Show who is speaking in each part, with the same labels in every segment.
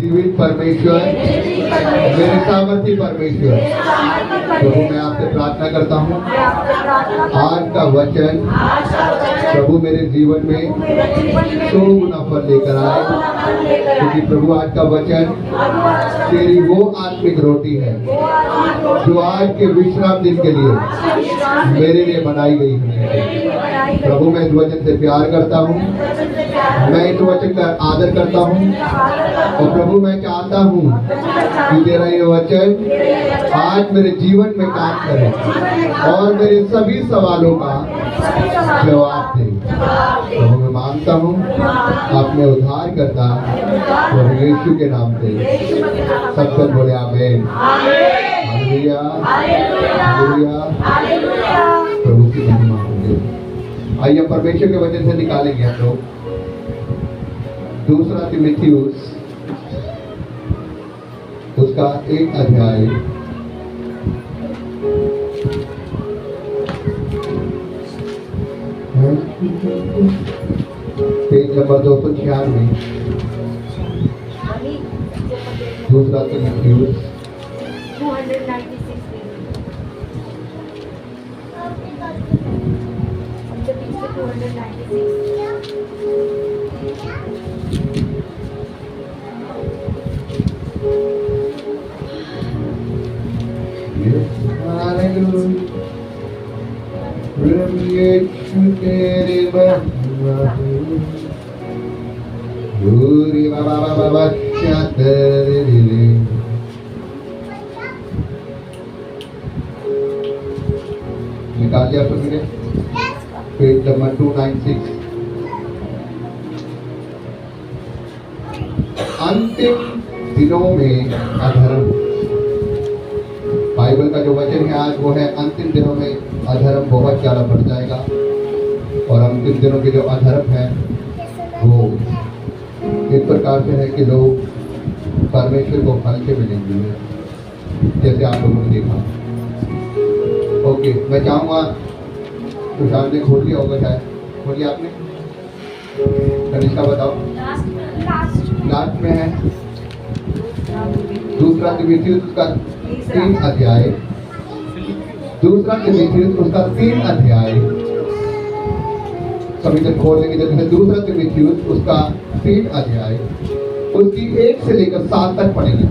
Speaker 1: जीवित परमेश्वर, मेरे सामर्थी परमेश्वर, प्रभु मैं आपसे प्रार्थना करता हूँ आज का वचन प्रभु मेरे जीवन में 100 गुना फल लेकर आए, क्योंकि प्रभु आज का वचन तेरी वो आत्मिक रोटी है जो आज के विश्राम दिन के लिए मेरे लिए बनाई गई है। प्रभु मैं इस वचन से प्यार करता हूँ, मैं इस वचन का आदर करता हूँ और प्रभु मैं चाहता हूँ कि तेरा ये वचन आज मेरे जीवन में काम करे और मेरे सभी सवालों का जवाब दे। प्रभु मैं मांगता हूँ अपने उद्धार करता प्रभु यीशु के नाम से सबसे बोले आमीन। Hallelujah, hallelujah. प्रभु की महिमा हो। आइए परमेश्वर के वचन से निकालेंगे हम लोग दूसरा तीमुथियुस उसका 1 अध्याय पेज नंबर 296। दूसरा तीमुथियुस निकाल लिया सभी ने? Page number 296। अंतिम दिनों में अधर्म। बाइबल का जो वचन है आज वो है अंतिम दिनों में अधर्म बहुत ज्यादा बढ़ जाएगा और अंतिम दिनों के जो अधर्म है वो इस प्रकार से है कि लोग परमेश्वर को फल से मिलेंगे, जैसे आप लोगों ने देखा। ओके, मैं चाहूँगा तुषार ने खोल लिया होगा, शायद खोल लिया आपने? कनिष्का बताओ। लास्ट में है दूसरा तीमुथियुस उसका 3 अध्याय। दूसरा तीमुथियुस उसका 3 अध्याय सभी जब खोल लेंगे, जैसे दूसरा तीमुथियुस उसका 3 अध्याय उसकी 1 से लेकर 7 तक पढ़ेंगे।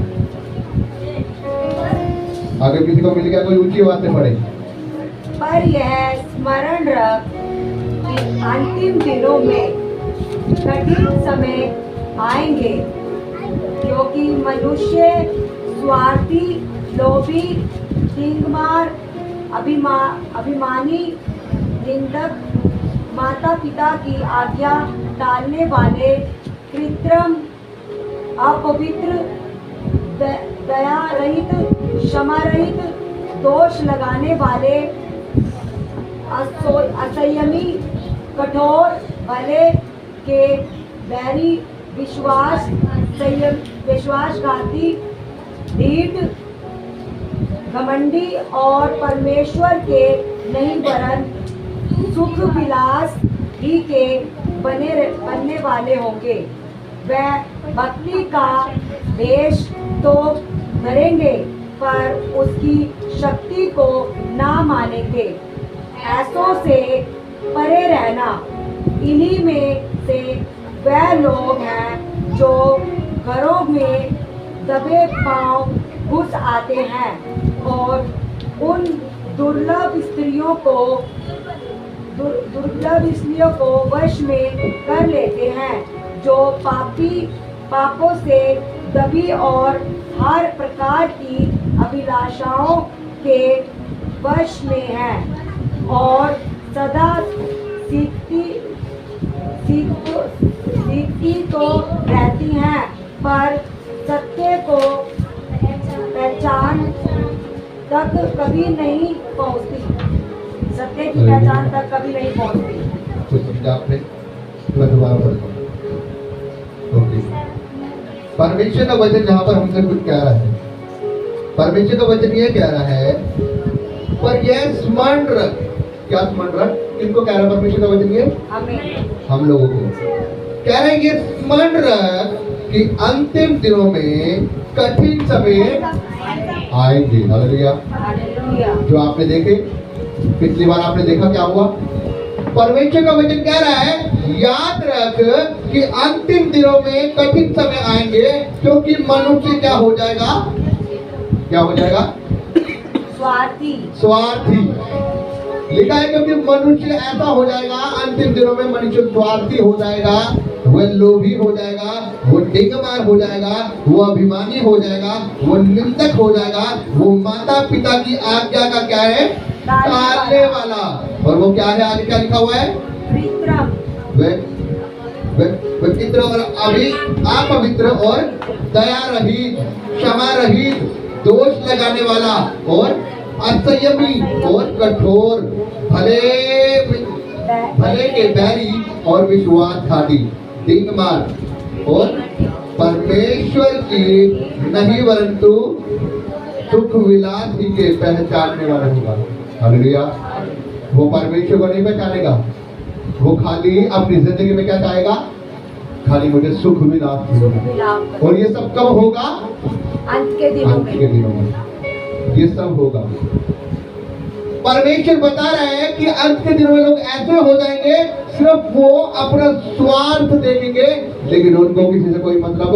Speaker 1: अगर किसी को मिल गया कोई ऊंची आवाज से पढ़े।
Speaker 2: पर यह स्मरण रख कि अंतिम दिनों में कठिन समय आएंगे, क्योंकि मनुष्य स्वार्थी, लोभी, तिंगमार, अभिमानी, निंदक, माता पिता की आज्ञा टालने वाले, कृत्रिम, अपवित्र, दया रहित, क्षमा रहित, दोष लगाने वाले, असंयमी, कठोर, भले के बैरी, विश्वासघाती, ढीठ, घमंडी और परमेश्वर के नहीं वरन सुख विलास ही के बनने वाले होंगे। वह भक्ति का वेश तो धरेंगे पर उसकी शक्ति को ना मानेंगे। ऐसों से परे रहना। इन्हीं में से वह लोग हैं जो घरों में दबे पांव घुस आते हैं और उन दुर्लभ स्त्रियों को वश में कर लेते हैं, जो पापों से दबी और हर प्रकार की अभिलाषाओं के वश में है और सदा सीखती तो रहती हैं, पर सत्य को पहचान तक कभी नहीं पहुंचती। सत्य की पहचान तक कभी नहीं पहुंचती।
Speaker 1: मैं दोबारा पढ़ता हूँ। परमेश्वर का वचन जहाँ पर हमसे कुछ कह रहा है, परमेश्वर का वचन ये कह रहा है, पर यह स्मरण रख। क्या स्मरण रख? किनको कह रहा है परमेश्वर का वचन? ये हम लोगों को कह रहे हैं। ये स्मरण रख कि अंतिम दिनों में कठिन समय आएंगे। हालेलुया।
Speaker 2: हालेलुया।
Speaker 1: जो आपने देखे, पिछली बार आपने देखा क्या हुआ। परमेश्वर का वचन कह रहा है, याद रख कि अंतिम दिनों में कठिन समय आएंगे, क्योंकि मनुष्य क्या हो जाएगा, क्या हो जाएगा,
Speaker 2: स्वार्थी।
Speaker 1: स्वार्थी। लिखा है क्योंकि मनुष्य ऐसा हो जाएगा, अंतिम दिनों में मनुष्य स्वार्थी हो जाएगा, वह लोभी हो जाएगा, वो डिंगमार हो जाएगा, वो अभिमानी हो जाएगा, वो निंदक हो जाएगा, वो माता पिता की आज्ञा का क्या है, टालने वाला। और वो क्या है, आगे क्या लिखा हुआ है, विचित्र और अपवित्र और दया रहित, क्षमा रहित, दोष लगाने वाला और असंयमी और कठोर, भले के बैरी और विश्वासघाती, डिंगमार और परमेश्वर की नहीं परंतु सुख विलास ही के पहचानने वाला होगा। हालेलुया। वो परमेश्वर को नहीं पहचानेगा, वो खाली अपनी जिंदगी में क्या चाहेगा, खाली मुझे सुख विलास मिलेगा। और ये सब कब होगा,
Speaker 2: अंत के दिनों में
Speaker 1: ये सब होगा। परमेश्वर बता रहे हैं कि अंत के दिनों में लोग ऐसे हो जाएंगे, सिर्फ वो अपना स्वार्थ देखेंगे, लेकिन उनको किसी से कोई मतलब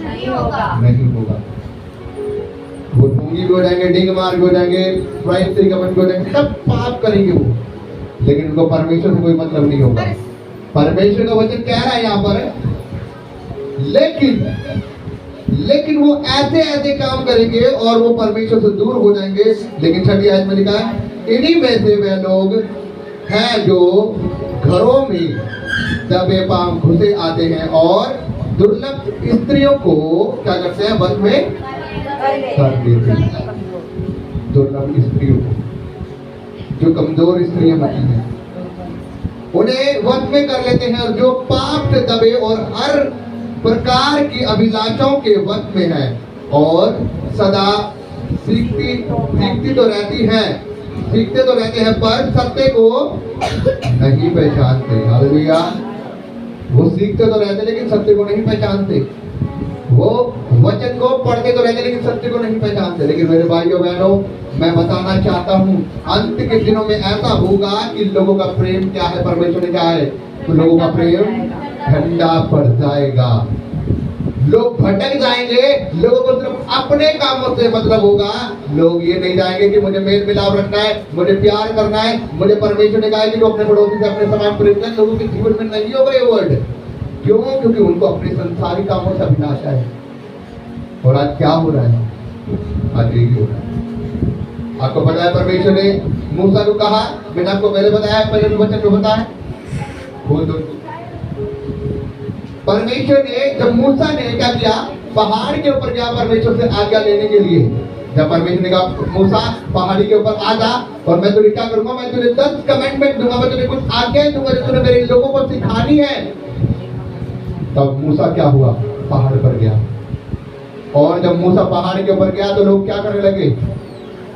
Speaker 2: नहीं
Speaker 1: होगा। वो ढोंगी भी हो जाएंगे, डिंग मार भी हो जाएंगे, प्राइवेट कमेंट भी हो जाएंगे, सब पाप करेंगे वो, लेकिन उनको परमेश्वर से कोई मतलब नहीं होगा। परमेश्वर का वचन कह रहा है यहाँ पर, लेकिन वो ऐसे काम करेंगे और वो परमेश्वर से दूर हो जाएंगे। लेकिन छठी आयत में लिखा है, इन्हीं में से वे लोग हैं जो घरों में दबे पांव घुसे आते हैं और दुर्लभ स्त्रियों को क्या करते हैं, वश में कर देते हैं। दुर्लभ स्त्रियों को, जो कमजोर स्त्रियां होती हैं, उन्हें वश में कर लेते हैं, और जो पाप से दबे और हर प्रकार की अभिलाषाओं के वश में है और सदा सीखते तो रहते हैं पर सत्य को नहीं पहचानते। हालेलुया। वो सीखते तो रहते लेकिन सत्य को नहीं पहचानते, वो वचन को पढ़ते तो रहते लेकिन सत्य को नहीं पहचानते। लेकिन मेरे भाइयों बहनों, मैं बताना चाहता हूँ, अंत के दिनों में ऐसा होगा कि लोगों का प्रेम क्या है, परमेश्वर ने क्या है, तो लोगों का प्रेम ठंडा पड़ जाएगा, लोग भटक जाएंगे, लोगों को सिर्फ अपने कामों से मतलब होगा। लोग ये नहीं जाएंगे कि मुझे मेल मिलाप रखना है, मुझे प्यार करना है, मुझे परमेश्वर ने कहा है कि अपने पड़ोसी से अपने समान प्रेम करें। लोगों के जीवन में नहीं होगा ये वर्ड। क्यों? क्योंकि उनको अपने संसारी कामों से अभिलाषा है। और आज क्या हो रहा है, आज यही हो रहा है। आपको पता है परमेश्वर ने मूसा को कहा, मैंने आपको पहले बताया, पहले वचन में बताया, बोल दो। परमेश्वर ने, जब मूसा ने क्या किया, पहाड़ के ऊपर गया परमेश्वर से आज्ञा लेने के लिए। जब परमेश्वर ने कहा, मूसा पहाड़ी के ऊपर आ जा और मैं तुझे क्या करूंगा, मैं तुझे 10 कमेंटमेंट दूंगा, मैं तुझे कुछ आज्ञाएं दूंगा जो तूने मेरे लोगों को सिखानी है। तब मूसा क्या हुआ, पहाड़ पर गया। और जब मूसा पहाड़ के ऊपर गया तो लोग क्या करने लगे,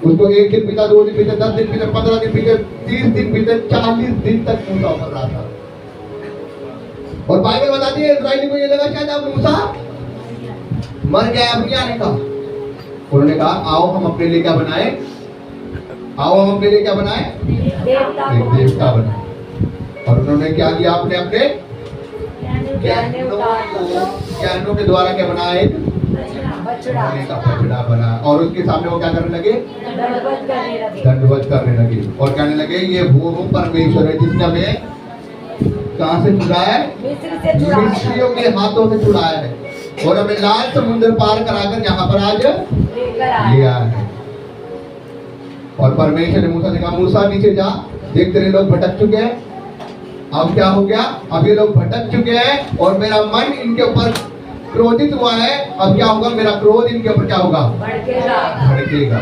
Speaker 1: उसको 1 दिन बीता, 2 दिन बीते, 10 दिन बीते, 15 दिन बीते, 30 दिन बीते, 40 दिन तक मूसा ऊपर रहा था। और बाइबल बताती है इस्राएली को ये लगा शायद अब मूसा मर गया, अब क्या नहीं कहा। उन्होंने कहा, आओ हम अपने लिए क्या बनाए, आओ हम अपने लिए क्या बनाए, एक देवता बनाए। और उन्होंने क्या किया, अपने अपने ज्ञानों के द्वारा क्या बनाया, एक बछड़ा बना। और उसके सामने वो क्या करने लगे, दंडवत करने लगे और कहने लगे, ये वो परमेश्वर है जिसने हमें कहां से छुड़ाया है, मिस्रियों के हाथों से छुड़ाया है और हमें लाल समुद्र पार कराकर यहाँ पर आज लिया है। और परमेश्वर ने मूसा से कहा, मूसा नीचे जा, देख तेरे लोग भटक चुके हैं। अब क्या हो गया, अब ये लोग भटक चुके हैं और मेरा मन इनके ऊपर क्रोधित हुआ है। अब क्या होगा, मेरा क्रोध इनके ऊपर क्या होगा, भड़केगा।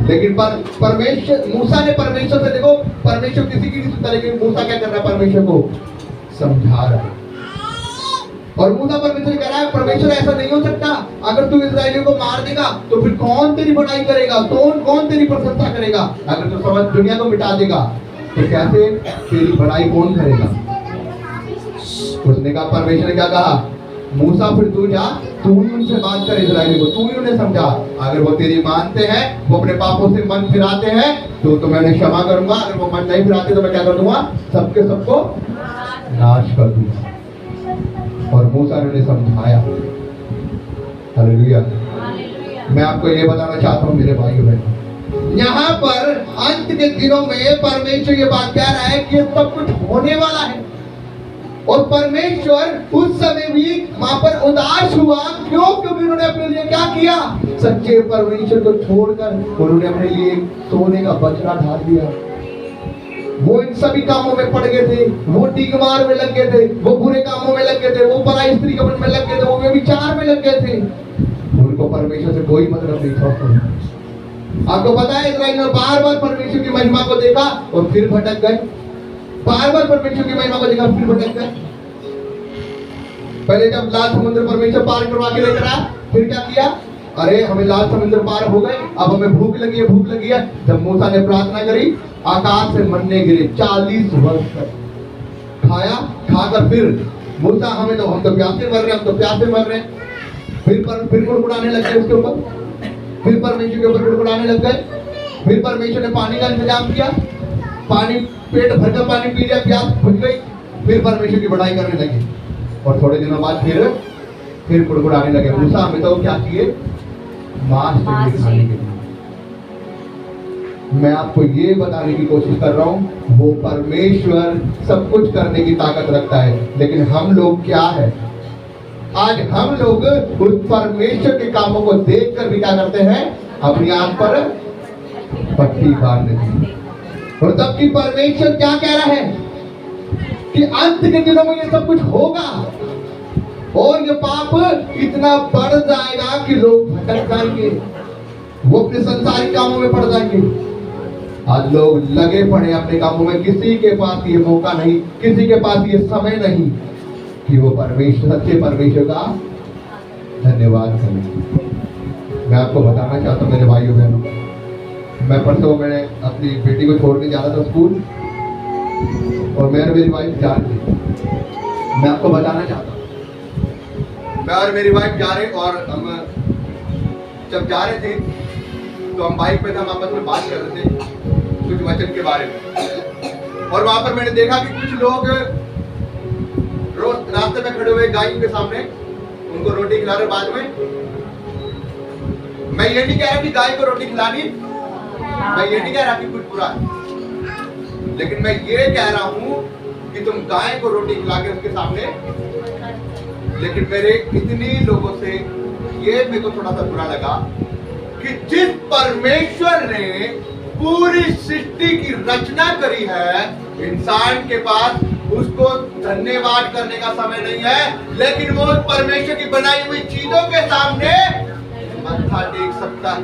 Speaker 1: लेकिन परमेश्वर, मूसा ने परमेश्वर से, देखो परमेश्वर किसी की नहीं सुनता, लेकिन मूसा क्या कर रहा है, परमेश्वर को समझा रहा है। और मूसा परमेश्वर कह रहा है, परमेश्वर ऐसा नहीं हो सकता, अगर तू इस्राएलियों को मार देगा तो फिर कौन तेरी बड़ाई करेगा, कौन तेरी प्रशंसा करेगा। अगर तू समझ दुनिया को मिटा देगा तो कैसे तेरी बड़ाई कौन करेगा। उसने कहा, परमेश्वर ने क्या कहा, मूसा फिर तू जा, तू ही उनसे बात कर इजराइली को, तू ही उन्हें समझा। अगर वो तेरी मानते हैं, वो अपने पापों से मन फिराते हैं तो मैं उन्हें क्षमा करूंगा। अगर वो मन नहीं फिराते तो मैं क्या कर दूंगा? सबके सबको नाश कर दूंगा। और मूसा ने उन्हें समझाया। हालेलुया। मैं आपको ये बताना चाहता हूँ मेरे भाइयों बहनों, यहाँ पर अंत के दिनों में परमेश्वर ये बात कह रहा है कि ये सब कुछ होने वाला है। और परमेश्वर उस समय भी वहां पर उदास हुआ। क्यों? क्योंकि उन्होंने अपने लिए क्या किया? सच्चे परमेश्वर को छोड़कर उन्होंने अपने लिए सोने का बछड़ा ढाल दिया। वो इन सभी कामों में पड़ गए थे, वो डीगमार में लग गए थे, वो बुरे कामों में लग गए थे, वो पराई स्त्री कपट में लग गए थे, वो व्यभिचार में लग गए थे। उनको परमेश्वर से कोई मतलब नहीं था। आपको पता है इस्राएल ने बार बार परमेश्वर की महिमा को देखा और फिर भटक गए। बार बार परमेश्वर की महिमा को देखा फिर भटक गए। पहले जब लाल समुद्र परमेश्वर पार करवा के लेकर आया, फिर क्या किया? अरे हमें लाल समुद्र पार हो गए, अब हमें भूख लगी है, भूख लगी है। जब मूसा ने प्रार्थना करी, आकाश से मन्ने गिरे 40 वर्ष तक खाया। खाकर फिर मूसा हम तो प्यासे मर रहे हैं, हम तो प्यासे मर रहे हैं। फिर गुड़गुड़ाने लग गए उसके ऊपर, फिर परमेश्वर के ऊपर गुड़गुड़ाने लग गए। फिर परमेश्वर ने पानी का इंतजाम किया, पानी पेट भरकर पानी पी लिया, प्यास बुझ गई। फिर परमेश्वर की बड़ाई करने लगे और थोड़े दिनों बाद फिर गुड़गुड़ाने लगे। मूसा हमें तो क्या किए? मांस खाने के लिए। मैं आपको ये बताने की कोशिश कर रहा हूं, वो परमेश्वर सब कुछ करने की ताकत रखता है, लेकिन हम लोग क्या है? आज हम लोग उस परमेश्वर के कामों को देखकर भी क्या करते हैं? अपनी आंख पर पट्टी बांध देते हैं। और जबकि परमेश्वर क्या कह रहा है कि अंत के दिनों में ये सब कुछ होगा और ये पाप इतना बढ़ जाएगा कि लोग भटक जाएंगे, वो अपने संसारिक कामों में पड़ जाएंगे। आज लोग लगे पड़े अपने कामों में, किसी के पास ये मौका नहीं, किसी के पास ये समय नहीं कि वो परमेश्वर, सच्चे परमेश्वर का धन्यवाद करें। मैं आपको बताना चाहता हूँ मेरे भाइयों बहनों, मैं परसों मैंने अपनी बेटी को छोड़ने जा रहा था स्कूल और मैं और मेरी वाइफ जा रहे थे। मैं आपको बताना चाहता हूँ, मैं और मेरी वाइफ जा रहे और हम जब जा रहे थे तो हम बाइक पे थे, हम आपस में बात कर रहे थे कुछ वचन के बारे में। और वहां पर मैंने देखा कि कुछ लोग रोज रास्ते में खड़े हुए गाय के सामने उनको रोटी खिला रहे। बाद में मैं ये नहीं कह रहा कि गाय को रोटी खिलानी, मैं ये नहीं कह रहा कि कुछ बुरा है, लेकिन मैं ये कह रहा हूं कि तुम गाय को रोटी खिला के उसके सामने, लेकिन मेरे इतनी लोगों से ये मेरे को थोड़ा सा बुरा लगा कि जिस परमेश्वर ने पूरी सृष्टि की रचना करी है, इंसान के पास उसको धन्यवाद करने का समय नहीं है, लेकिन वो परमेश्वर की बनाई हुई चीजों के सामने मत्था टेक सकता है।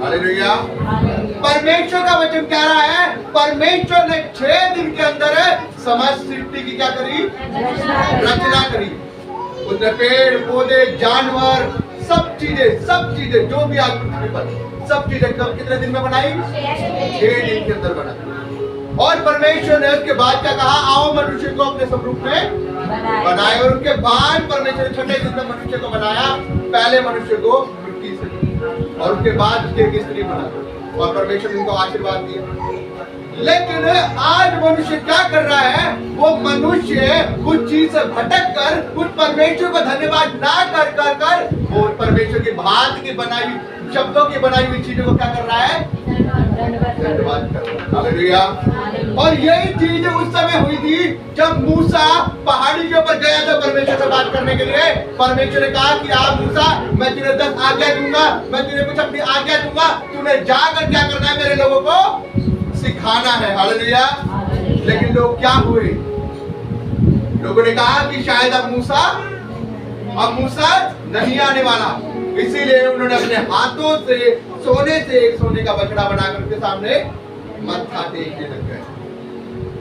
Speaker 1: हालेलुया। परमेश्वर का वचन कह रहा है, परमेश्वर ने 6 दिन के अंदर समस्त सृष्टि की क्या करी? रचना करी। उसने पेड़ पौधे, जानवर, सब चीजें जो भी आज पृथ्वी पर सब चीजें कब कितने दिन में बनाई? 6 दिन के अंदर बनाई। और परमेश्वर ने उसके बाद क्या कहा? आओ मनुष्य को अपने स्वरूप में बनाए। और उसके बाद परमेश्वर ने 6वें दिन में मनुष्य को बनाया, पहले मनुष्य को मिट्टी से, और उसके बाद उसके एक स्त्री बना और परमेश्वर ने उनको आशीर्वाद दिया। लेकिन आज मनुष्य क्या कर रहा है? वो मनुष्य उस चीज से भटक कर उस परमेश्वर को धन्यवाद ना कर वो परमेश्वर की भांति की बनाई शब्दों की बनाई हुई चीजों को क्या कर रहा है? धन्यवाद कर रहा है। हालेलुया। और यही चीज उस समय हुई थी जब मूसा पहाड़ी के ऊपर गया था परमेश्वर से बात करने के लिए। परमेश्वर ने कहा कि आप मूसा, मैं तुझे 10 आज्ञा दूंगा, मैं तुझे कुछ अपनी आज्ञा दूंगा, तूने जाकर क्या करना है? मेरे लोगों को सिखाना है। हालेलुया। लेकिन लोग क्या हुए? लोगों ने कहा कि शायद अब मूसा नहीं आने वाला, इसीलिए उन्होंने अपने हाथों से एक सोने का बछड़ा बनाकर उसके सामने मत्था टेकने लग गए।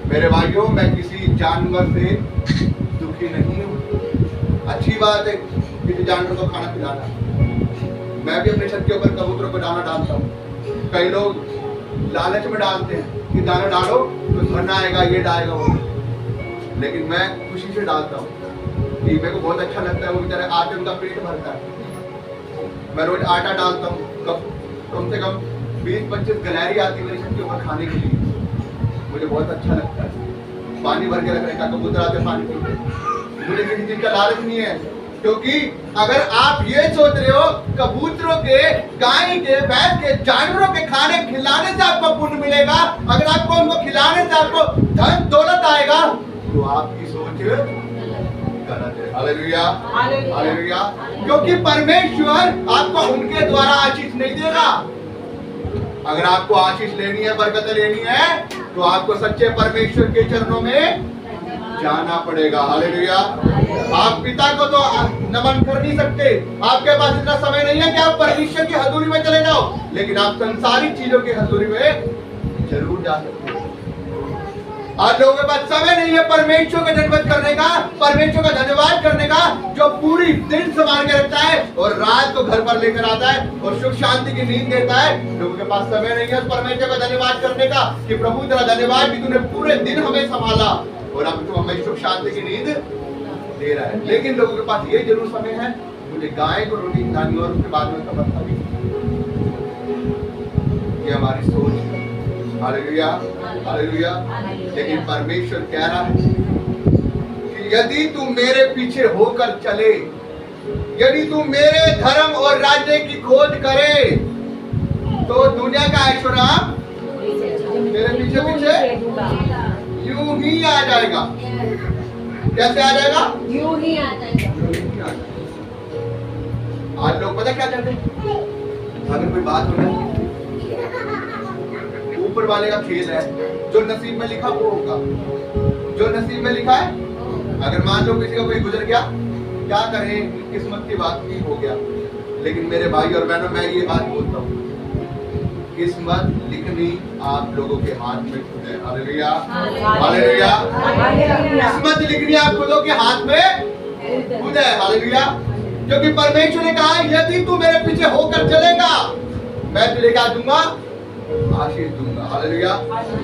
Speaker 1: मेरे भाइयों, मैं किसी जानवर से दुखी नहीं हूँ। अच्छी बात है किसी जानवर को खाना खिलाना। मैं भी अपने छत के ऊपर कबूतरों को दाना डालता हूँ। कई लोग लालच में डालते हैं कि दाना डालो तो धन आएगा, ये डालेगा वो, लेकिन मैं खुशी से डालता हूँ। कि मेरे को बहुत अच्छा लगता है, वो बेचारे आटे उनका पेट भरता है। मैं रोज आटा डालता हूँ, कम से कम 20-25 गलहरी आती है मेरी छत के ऊपर खाने के लिए, मुझे बहुत अच्छा लगता है। पानी भर के रखने का, कबूतर आते पानी पीते, मुझे किसी चीज का लालच नहीं है। क्योंकि अगर आप ये सोच रहे हो कबूतरों के, गाय के, भैंस के, जानवरों के खाने खिलाने से आपको पुण्य मिलेगा, अगर आपको उनको खिलाने से आपको धन दौलत आएगा, तो आपकी सोच गलत है। Hallelujah, hallelujah. क्योंकि परमेश्वर आपको उनके द्वारा आशीष नहीं देगा। अगर आपको आशीष लेनी है, बरकत लेनी है, तो आपको सच्चे परमेश्वर के चरणों में जाना पड़ेगा। हालेलुया। आप पिता को तो नमन कर नहीं सकते, आपके पास इतना समय नहीं है कि आप परमेश्वर की हजूरी में चले जाओ, लेकिन आप संसारिक चीजों की हजूरी में जरूर जा सकते हैं। आज लोगों के पास समय नहीं है परमेश्वर का धन्यवाद करने का, परमेश्वर का धन्यवाद करने का, जो पूरी दिन संभाल के रखता है और रात को घर पर लेकर आता है और सुख शांति की नींद देता है। लोगों के पास समय नहीं है परमेश्वर का धन्यवाद करने का कि प्रभु तेरा धन्यवाद कि तूने पूरे दिन हमें संभाला और अब तू हमें सुख शांति की नींद दे रहा है। लेकिन लोगों के पास ये जरूर समय है, मुझे गाय को रोटी खिलानी और उसके बाद में कबर खानी। ये हमारी सोच है। Hallelujah, hallelujah. लेकिन परमेश्वर कह रहा है कि यदि तू मेरे पीछे होकर चले, यदि तू मेरे धर्म और राज्य की खोज करे, तो दुनिया का ऐश्वर्य मेरे पीछे पीछे यूं ही आ जाएगा। कैसे आ जाएगा?
Speaker 2: यूं ही आ जाएगा।
Speaker 1: आज लोग पता क्या करते हैं, अगर कोई बात हो जाए, ऊपर वाले का खेल है, जो नसीब में लिखा वो होगा, जो नसीब में लिखा है। अगर मान लो किसी का कोई गुजर गया, क्या करें, किस्मत की बात की हो गया। लेकिन मेरे भाई और बहनों, मैं ये बात बोलता हूँ, किस्मत लिखनी आप लोगों के हाथ में खुद है। Hallelujah, hallelujah. किस्मत लिखनी आप लोगों के हाथ में खुद है। हालेलुया। क्योंकि परमेश्वर ने कहा यदि तू मेरे पीछे होकर चलेगा, मैं तुझे क्या दूंगा? आशीष दूंगा। हालेलुया।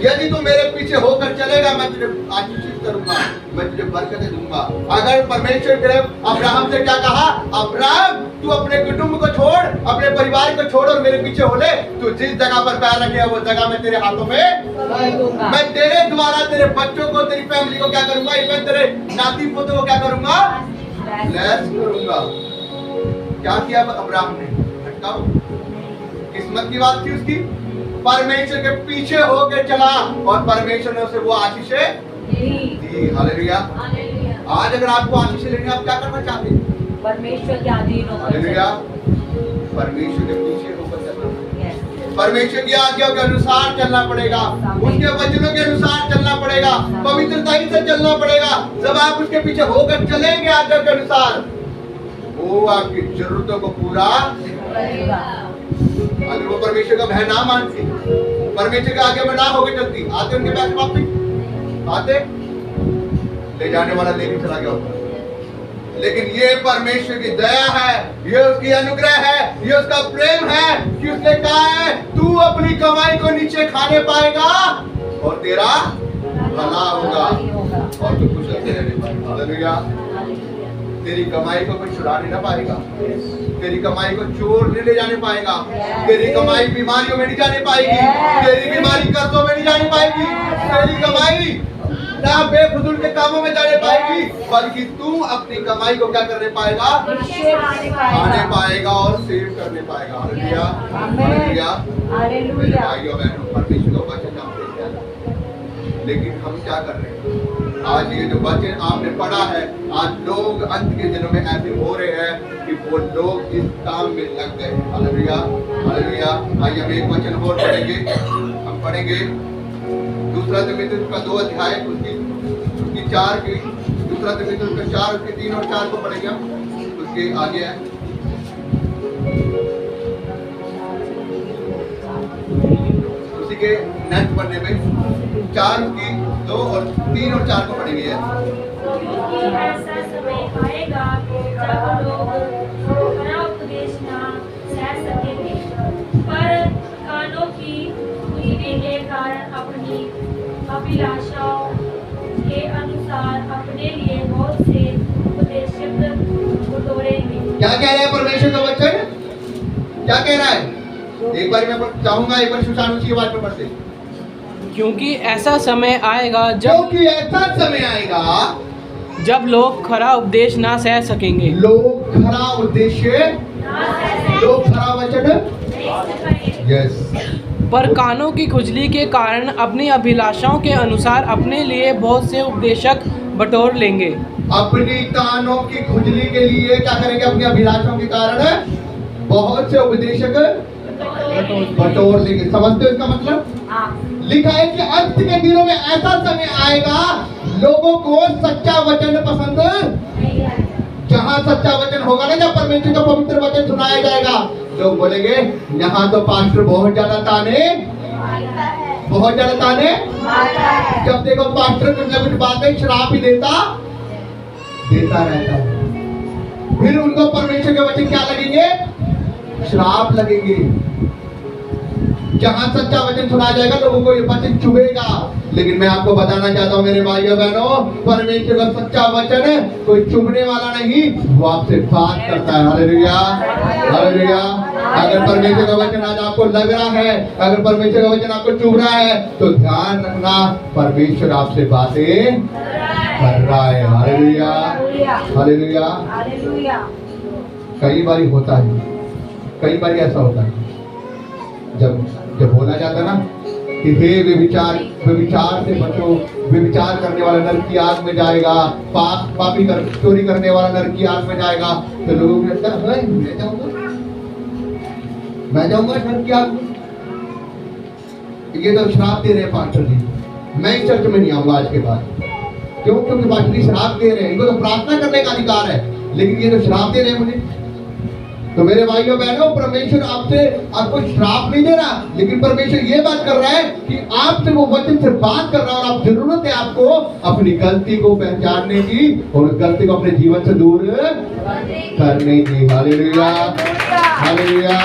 Speaker 1: यदि तू मेरे पीछे होकर चलेगा, मैं तुझे आशीषित करूंगा, मैं तुझे बरकतें दूंगा। अगर परमेश्वर ने अब्राहम से क्या कहा, अब्राहम तू अपने कुटुंब को छोड़, अपने परिवार को छोड़ और मेरे पीछे हो ले, तू जिस जगह पर पैर रखे वो जगह मैं तेरे हाथों में, मैं तेरे द्वारा तेरे बच्चों को, तेरी फैमिली को क्या करूंगा, इवन तेरे नाती पोतों को क्या करूंगा, ब्लेस करूंगा। क्या किया अब्राहम ने? हटाओ, किस्मत की बात थी उसकी, परमेश्वर के पीछे होके चला और परमेश्वर ने उसे वो आशीषें दी। हालेलुया। आज अगर आपको आशीषें लेनी, आप क्या करना चाहते हैं?
Speaker 2: परमेश्वर के अधीन होकर,
Speaker 1: हालेलुया, परमेश्वर के पीछे होकर चलना, परमेश्वर की आज्ञा के अनुसार चलना पड़ेगा, उसके वचनों के अनुसार चलना पड़ेगा, पवित्रता से चलना पड़ेगा। जब आप उसके पीछे होकर चलेंगे आज्ञा के अनुसार, वो आपकी जरूरतों को पूरा करेगा। अगर वो परमेश्वर का भय ना मानती, परमेश्वर के आगे में ना होकर चलती, आते उनके पास वापस आते, ले जाने वाला लेके चला गया होता। लेकिन ये परमेश्वर की दया है, ये उसकी अनुग्रह है, ये उसका प्रेम है कि उसने कहा है तू अपनी कमाई को नीचे खाने पाएगा और तेरा भला होगा और तू कुछ रहने पाएगा। हालेलुया। तेरी कमाई को कोई चुराने ना पाएगा, तेरी कमाई को चोर नहीं ले जाने पाएगा, तेरी कमाई बीमारियों में नहीं जाने पाएगी, तेरी बीमारी कर्जों में नहीं जाने पाएगी, तेरी कमाई ना बेफजूल के कामों में जाने पाएगी, बल्कि तू अपनी कमाई को क्या करने पाएगा? खाने पाएगा और सेव करने पाएगा। Hallelujah, hallelujah, hallelujah. भाइयों बहनों, परमेश्वर का वचन हम देख रहे हैं, लेकिन हम क्या कर रहे हैं? आज ये जो वचन आपने पढ़ा है, आज लोग अंत के दिनों में ऐसे हो रहे हैं कि वो लोग इस काम में लग गए। Hallelujah, hallelujah. आइए हम एक वचन और पढ़ेंगे, हम पढ़ेंगे दूसरा तिमुथियुस का 2 अध्याय, उसकी 4 की, दूसरा तिमुथियुस का 4 उसके 3 और 4 को पढ़ेंगे हम, उसके आगे है उसी के नेक्स्ट पढ़ने में 4 की 2 और 3 और 4 को पढ़ेंगे।
Speaker 3: क्योंकि ऐसा समय आएगा जब लोग खरा उपदेश ना सह सकेंगे, पर कानों की खुजली के कारण अपनी अभिलाषाओं के अनुसार अपने लिए बहुत से उपदेश
Speaker 1: क्या कह रहा है परमेश्वर का वचन? क्या कह रहा है? एक बार मैं चाहूंगा एक बार सुशांत जी की बात में पढ़ते।
Speaker 4: क्योंकि ऐसा समय आएगा
Speaker 1: क्योंकि ऐसा समय आएगा
Speaker 4: जब लोग खरा उपदेश ना सह सकेंगे,
Speaker 1: लोग खरा उद्देश्य, लोग खरा वचन, यस,
Speaker 4: पर कानों की खुजली के कारण अपनी अभिलाषाओं के अनुसार अपने लिए बहुत से उपदेशक बटोर लेंगे।
Speaker 1: अपनी कानों की खुजली के लिए क्या करेंगे? अपनी अभिलाषाओं के कारण बहुत से उपदेशक बटोर लेंगे। समझते हो इसका मतलब? लिखा है कि अंत के दिनों में ऐसा समय आएगा लोगों को सच्चा वचन पसंद, जहां सच्चा वचन होगा ना, जब परमेश्वर का पवित्र वचन सुनाया जाएगा, लोग बोलेंगे यहाँ तो पास्टर बहुत ज्यादा ताने, बहुत ज्यादा ताने। जब देखो पास्टर कुछ ना कुछ बातें शराब ही देता रहता है, फिर उनको परमेश्वर के वचन क्या लगेंगे? श्राप लगेंगे। जहां सच्चा वचन सुना जाएगा लोगों को ये वचन चुभेगा। लेकिन मैं आपको बताना चाहता हूं मेरे भाइयों बहनों, परमेश्वर का सच्चा वचन कोई चुभने वाला नहीं, वो आपसे बात करता है। Hallelujah, hallelujah. अगर परमेश्वर का वचन आज आपको लग रहा है, अगर परमेश्वर का वचन आपको चुभ रहा है, तो ध्यान रखना परमेश्वर आपसे बातें कर रहा है। Hallelujah, hallelujah,
Speaker 2: hallelujah.
Speaker 1: कई बार होता है, कई बार ऐसा होता है जब बोला जाता है ना कि हे व्यभिचार से बचो, व्यभिचार करने वाला नरक की आग में जाएगा, पापी चोरी करने वाला नरक की आग में जाएगा, तो लोगों को लगता है मैं जाऊंगा नरक की आग में। ये तो श्राप दे रहे हैं पास्टर जी, मैं इस चर्च में नहीं आऊंगा आज के बाद। क्यों? क्योंकि पास्टर जी श्राप दे रहे हैं। इनको तो प्रार्थना करने का अधिकार है, लेकिन ये तो श्राप दे रहे हैं मुझे। तो मेरे भाइयों बहनों, परमेश्वर आपको श्राप नहीं दे रहा, लेकिन परमेश्वर ये बात कर रहा है कि आपसे वो वचन से बात कर रहा है, और आप जरूरत है आपको अपनी गलती को पहचानने की और उस गलती को अपने जीवन से दूर करने की। Hallelujah, hallelujah.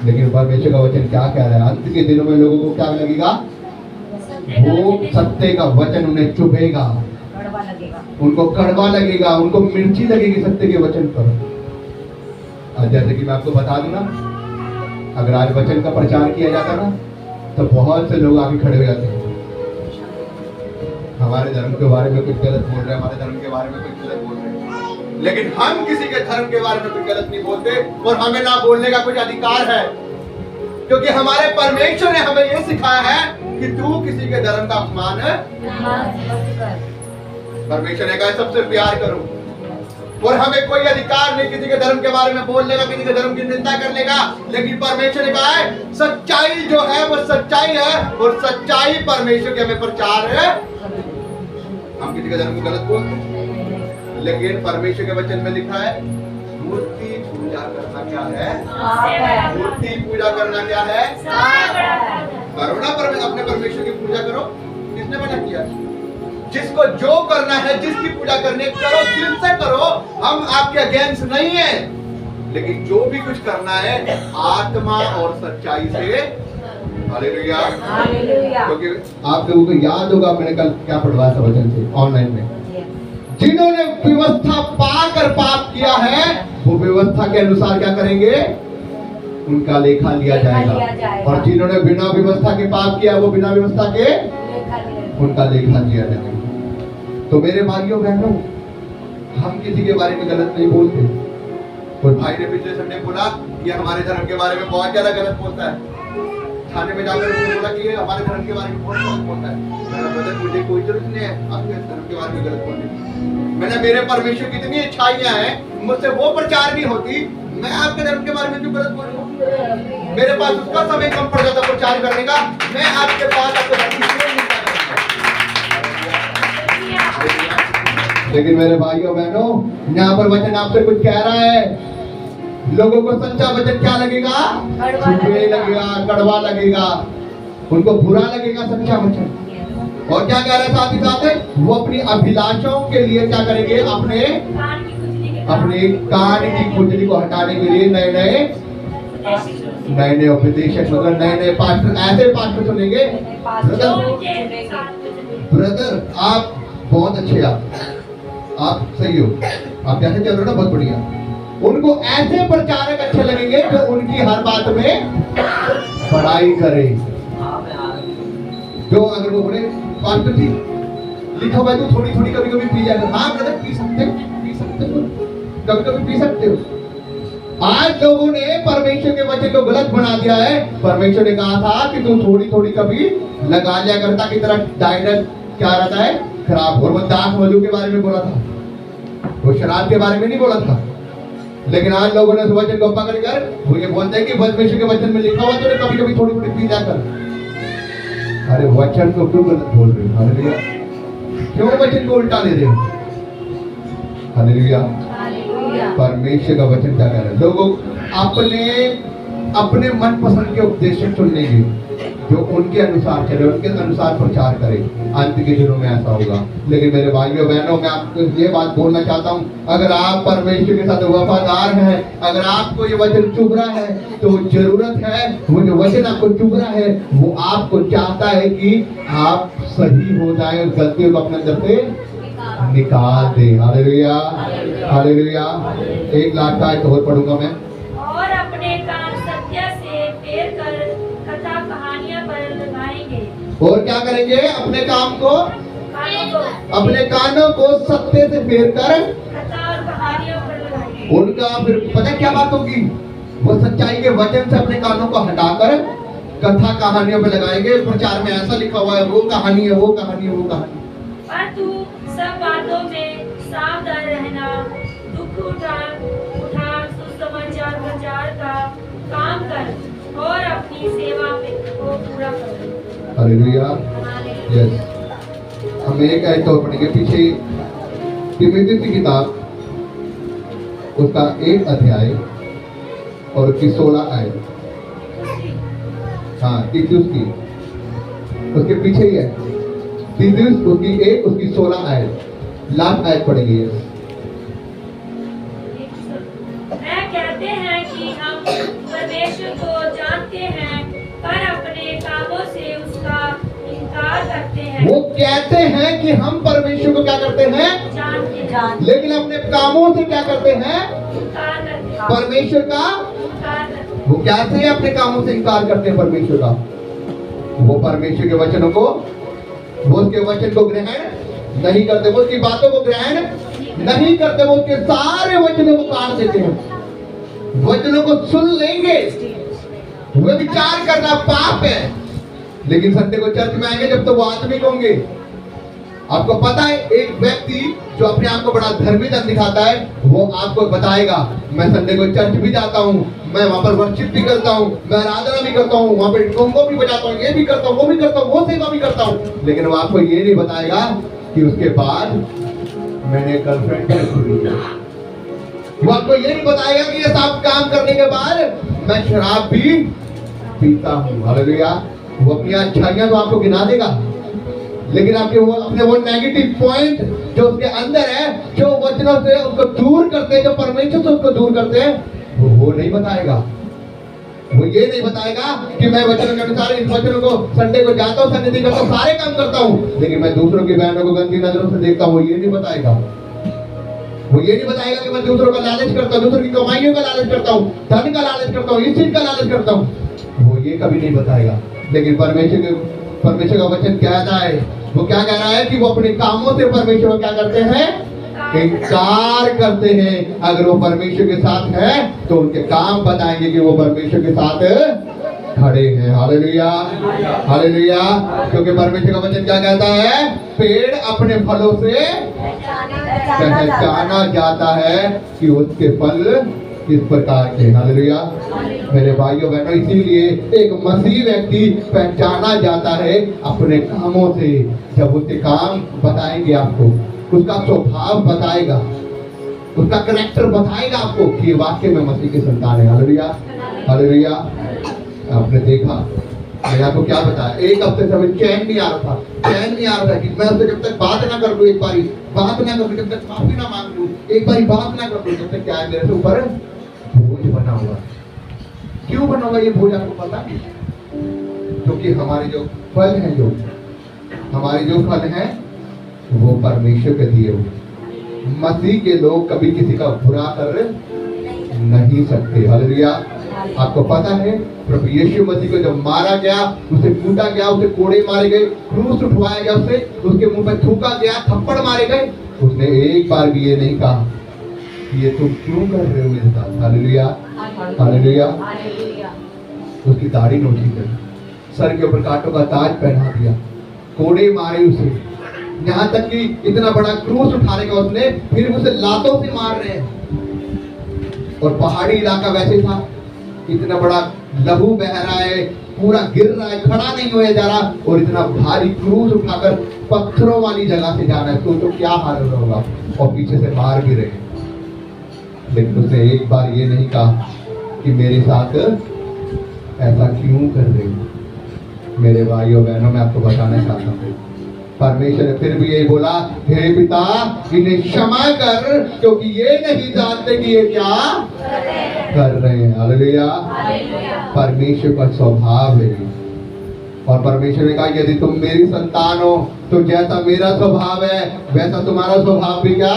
Speaker 1: लेकिन परमेश्वर का वचन क्या कह रहा है? अंत के दिनों में लोगों को क्या लगेगा? वो सत्य का वचन उन्हें चुभेगा, उनको कड़वा लगेगा, उनको मिर्ची लगेगी सत्य के वचन पर। जैसे कि मैं आपको बता दूं ना, अगर आज वचन का प्रचार किया जाता ना, तो बहुत से लोग आगे खड़े हो जाते हैं, हमारे धर्म के बारे में कुछ गलत बोल रहे हैं, हमारे धर्म के बारे में कुछ गलत बोल रहे हैं। लेकिन हम किसी के धर्म के बारे में कुछ गलत नहीं बोलते, और हमें ना बोलने का कुछ अधिकार है, क्योंकि हमारे परमेश्वर ने हमें यह सिखाया है कि तू किसी के धर्म का अपमान परमेश्वर ने कहा सबसे प्यार करो, और हमें कोई अधिकार नहीं किसी के धर्म के बारे में बोलने का, किसी के धर्म की निंदा करने का। लेकिन परमेश्वर ने कहा है सच्चाई जो है वो सच्चाई है, और सच्चाई परमेश्वर के हमें प्रचार है। हम किसी के धर्म को गलत बोलते हैं, लेकिन परमेश्वर के वचन में लिखा है मूर्ति पूजा करना क्या है? मूर्ति पूजा करना क्या है? करो ना अपने परमेश्वर की पूजा करो। किसने मना किया? जिसको जो करना है, जिसकी पूजा करनी है करो, दिल से करो। हम आपके अगेंस्ट नहीं है, लेकिन जो भी कुछ करना है आत्मा और सच्चाई से। Hallelujah, hallelujah. क्योंकि आप लोगों को याद होगा मैंने कल क्या पढ़वाया था वचन से ऑनलाइन में, जिन्होंने व्यवस्था पाकर पाप किया है वो व्यवस्था के अनुसार क्या करेंगे? उनका लेखा लिया जाएगा। और जिन्होंने बिना व्यवस्था के पाप किया वो बिना व्यवस्था के उनका लेखा लिया जाएगा। तो मेरे भाइयों बहनों, हम किसी के बारे में गलत नहीं बोलते। और भाई ने पिछले संडे बोला ये हमारे धर्म के बारे में बहुत ज्यादा गलत बोलता है, थाने में जाकर उसने बोला कि ये हमारे धर्म के बारे में बहुत गलत बोलता है। मेरा ब्रदर, मुझे कोई जरूरत नहीं है आपके धर्म के बारे में गलत बोलने की। मैंने मेरे परमेश्वर की इतनी इच्छाइयां हैं, मुझसे वो प्रचार नहीं होती, मैं आपके धर्म के बारे में क्यों गलत बोलूं? मेरे पास उसका समय कम पड़ जाता प्रचार करने का, मैं आपके पास लेकिन मेरे भाइयों बहनों, यहाँ पर वचन आपसे कुछ कह रहा है। लोगों को सच्चा वचन क्या लगेगा? चुभने लगेगा, कड़वा लगेगा, उनको बुरा लगेगा सच्चा वचन। और क्या कह रहा है साथ ही साथ? वो अपनी अभिलाषाओं के लिए क्या करेंगे? अपने कान की खुजली को हटाने के लिए नए नए उपदेशक, मतलब नए नए पास्टर, ऐसे पास्टर सुनेंगे। ब्रदर आप बहुत अच्छे, आप सही हो, आप जैसे चल रहे हो ना, बहुत बढ़िया। उनको ऐसे प्रचारक अच्छे लगेंगे जो उनकी हर बात में बड़ाई करे। जो अगर वो बोले पास्टर जी लिखा हुआ है तो थोड़ी थोड़ी कभी कभी पी जाएगा, हाँ ब्रदर पी सकते हो, कभी कभी पी सकते हो। आज लोगों ने परमेश्वर के वचन को गलत बना दिया है। परमेश्वर ने कहा था कि तू थोड़ी थोड़ी कभी लगा लिया करता, की तरह डायरेक्ट क्या रहता है, खराब। और वो दाख मधु के बारे में बोला था, वो शराब के बारे में नहीं बोला था। लेकिन आज लोगों ने उस वचन को पकड़ कर वो ये बोलते हैं कि परमेश्वर के वचन में लिखा हुआ तो कभी कभी थोड़ी थोड़ी पी जाकर। अरे वचन को क्यों गलत बोल रहे हो? हालेलुया। क्यों वचन को उल्टा ले रहे हो? हालेलुया। परमेश्वर का वचन क्या कह रहा है? लोगों अपने मन पसंद के उपदेशक चुन लेंगे जो उनके अनुसार चले, उनके अनुसार प्रचार करे। अंत के दिनों में ऐसा होगा। लेकिन मेरे भाइयों बहनों, मैं आपको ये बात बोलना चाहता हूँ, अगर आप परमेश्वर के साथ वफादार हैं, अगर आपको ये वचन चुभ रहा है तो जरूरत है, वो जो वचन आपको चुभ रहा है वो आपको चाहता है कि आप सही हो जाए, उस गलतियों को अपने अंदर से निकाल दे। Hallelujah, hallelujah. 1 लाख का एक और पढ़ूंगा मैं।
Speaker 3: और अपने कान सत्य से फेर कर कथा कहानियां पर लगाएंगे।
Speaker 1: और क्या करेंगे? अपने काम को,
Speaker 3: कानों को,
Speaker 1: अपने कानों को सत्य से फेर कर
Speaker 3: कथा और कहानियों पर लगाएंगे।
Speaker 1: उनका फिर पता क्या बात होगी? वो सच्चाई के वचन से अपने कानों को हटाकर कथा कहानियों पे लगाएंगे। प्रचार में ऐसा लिखा हुआ है, वो कहानी है, वो कहानी है, वो कहानी।
Speaker 3: पर तू सब बातों में सावधान रहना, दुख उठा सुसमाचार प्रचार का काम कर और अपनी सेवा को पूरा कर।
Speaker 1: Hallelujah, yes. हम एक आयत और पढ़ेंगे पीछे, तीमुथियुस की किताब उसका 1 अध्याय और उसकी 16 आयत। हाँ, तीमुथियुस की, उसके पीछे ही है। तीमुथियुस उसकी 1 उसकी 16 आयत, लास्ट आयत पढ़ेंगे।
Speaker 3: मैं कहते हैं कि हम परमेश्वर को जानते हैं पर अपने कामों से उसका इनकार करते हैं।
Speaker 1: वो कहते हैं कि हम परमेश्वर को क्या करते हैं?
Speaker 3: जानते हैं,
Speaker 1: लेकिन अपने कामों से क्या करते हैं?
Speaker 3: इनकार करते हैं,
Speaker 1: परमेश्वर का
Speaker 3: इनकार करते हैं।
Speaker 1: वो कैसे अपने कामों से इनकार करते हैं परमेश्वर का? वो परमेश्वर के वचनों को, वो उसके वचन को ग्रहण नहीं करते, वो उसकी बातों को ग्रहण नहीं करते, वो उसके सारे वचनों को काट देते हैं। वचनों को सुन लेंगे, वो विचार करना पाप है, लेकिन संडे को चर्च में आएंगे जब तो वो आत्मिक होंगे। आपको पता है, एक व्यक्ति जो अपने आप को बड़ा धर्मी जन दिखाता है, वो आपको बताएगा मैं संडे को चर्च भी जाता हूँ, मैं वहां पर वर्शिप भी करता हूँ, मैं आराधना भी करता हूँ, वहां पे कोंगो भी बजाता हूँ, ये भी करता हूँ, वो भी करता हूँ, वो सेवा भी करता हूँ। लेकिन वो आपको ये नहीं बताएगा कि उसके बाद मैंने गर्लफ्रेंड रखी है। वो आपको ये नहीं बताएगा कि ये सब काम करने के बाद मैं शराब भी पीता हूँ। हालेलुया। वो अपनी अच्छाइयां तो आपको गिना देगा, लेकिन आपके वो अपने वो नेगेटिव पॉइंट जो उसके अंदर है, जो वचनों से उसको दूर करते हैं, जो परमेश्वर से उसको दूर करते हैं, वो नहीं बताएगा। वो ये नहीं बताएगा कि मैं वचनों के अनुसार इस वचनों को संडे को जाता हूँ, संडे करता हूँ, सारे काम करता हूँ, लेकिन मैं दूसरों की बहनों को गंदी नजरों से देखता हूँ। वो ये नहीं बताएगा। वो ये नहीं बताएगा कि मैं दूसरों का लालच करता हूँ, दूसरों की कमाइयों का लालच करता हूँ, धन का लालच करता हूँ, इस चीज का लालच करता हूँ। वो ये कभी नहीं बताएगा। लेकिन परमेश्वर का वचन कहता है, वो क्या कह रहा है कि वो अपने कामों से परमेश्वर क्या करते हैं? इनकार करते हैं। अगर वो परमेश्वर के साथ है तो उनके काम बताएंगे कि वो परमेश्वर के साथ खड़े हैं। Hallelujah, hallelujah. क्योंकि परमेश्वर का वचन क्या कहता है? पेड़ अपने फलों से पहचाना जाता है कि उसके फल किस प्रकार के। हालेलुया। मेरे भाइयों बहनों, इसीलिए एक मसीह व्यक्ति पहचाना जाता है अपने कामों से। जब उसके काम बताएंगे आपको, उसका स्वभाव बताएगा, उसका कैरेक्टर बताएगा आपको कि वाकई में मसीह के संतान है। Hallelujah, hallelujah. आपने देखा, मैंने आपको क्या बताया, एक हफ्ते से हमें चैन नहीं आ रहा था, चैन नहीं आ रहा था कि मैं उससे जब तक बात ना कर लूं, एक बारी बात ना कर लूं, जब तक माफी ना मांग लूं, एक बारी बात ना कर लूं, जब तक क्या है मेरे से ऊपर बोझ बना हुआ। क्यों बना हुआ ये बोझ आपको पता? क्योंकि हमारे जो फल हैं, जो हमारे जो फल हैं वो परमेश्वर के दिए हुए। मसीह के लोग कभी किसी का बुरा कर नहीं सकते। हालेलुया। आपको पता है प्रभु यीशु मसीह को जब मारा गया, उसे कूटा गया, उसे कोड़े मारे गए, क्रूस उठवाया गया, उसे उसके मुंह पर थूका गया, थप्पड़ मारे गए, उसने एक बार भी ये नहीं कहा कि ये तुम क्यों कर रहे हो मेरे साथ। Hallelujah, hallelujah. उसकी दाढ़ी नोची गई, सर के ऊपर कांटों का ताज पहना दिया, कोड़े मारे उसे, यहाँ तक कि इतना बड़ा क्रूस उठाने का उसने, फिर उसे लातों से मार रहे हैं। और पहाड़ी इलाका वैसे था, इतना बड़ा लहू बह रहा है, पूरा गिर रहा है, खड़ा नहीं होया जा रहा, और इतना भारी क्रूस उठाकर पत्थरों वाली जगह से जाना है, तो क्या हाल हो रहा होगा। और पीछे से मार भी रहे, लेकिन उसने एक बार ये नहीं कहा कि मेरे साथ ऐसा क्यों कर रहे हो। मेरे भाइयों बहनों, मैं आपको बताना चाहता हूँ, परमेश्वर ने फिर भी यही बोला, हे पिता इन्हें क्षमा कर, क्योंकि ये नहीं जानते कि ये क्या कर रहे हैं। हालेलुया। परमेश्वर का स्वभाव है, और परमेश्वर ने कहा यदि तुम मेरी संतान हो तो जैसा मेरा स्वभाव है वैसा तुम्हारा स्वभाव भी क्या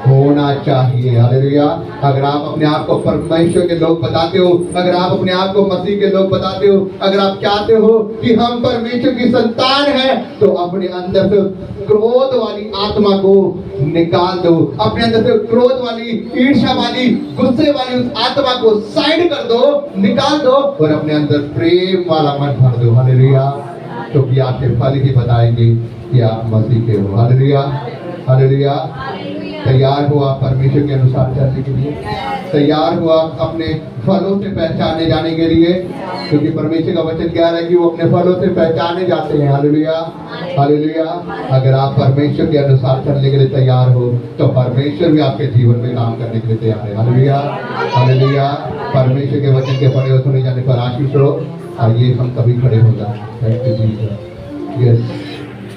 Speaker 1: होना चाहिए। हालेलुया। अगर आप अपने आप को परमेश्वर के लोग बताते हो, अगर आप अपने आप को मसीह के लोग बताते हो, अगर आप चाहते हो कि हम परमेश्वर की संतान हैं, तो अपने अंदर से क्रोध वाली आत्मा को निकाल दो, अपने अंदर से क्रोध वाली, ईर्ष्या वाली, गुस्से वाली उस आत्मा को साइड कर दो, निकाल दो, और अपने अंदर प्रेम वाला मन भर दो। हालेलुया। क्योंकि आपके फल ही बताएंगे कि आप मसीह के हो। Hallelujah, hallelujah. तैयार हुआ परमेश्वर के अनुसार चलने के लिए, तैयार हुआ अपने फलों से पहचाने जाने के लिए, क्योंकि परमेश्वर का वचन कह रहा है कि वो अपने फलों से पहचाने जाते हैं। Hallelujah, hallelujah. अगर आप परमेश्वर के अनुसार चलने के लिए तैयार हो तो परमेश्वर भी आपके जीवन में काम करने के लिए तैयार है। Hallelujah, hallelujah. परमेश्वर के वचन के पढ़े और सुने जाने पर आशीष हो। आइए हम सभी खड़े हो जाए। Thank you Jesus. यस।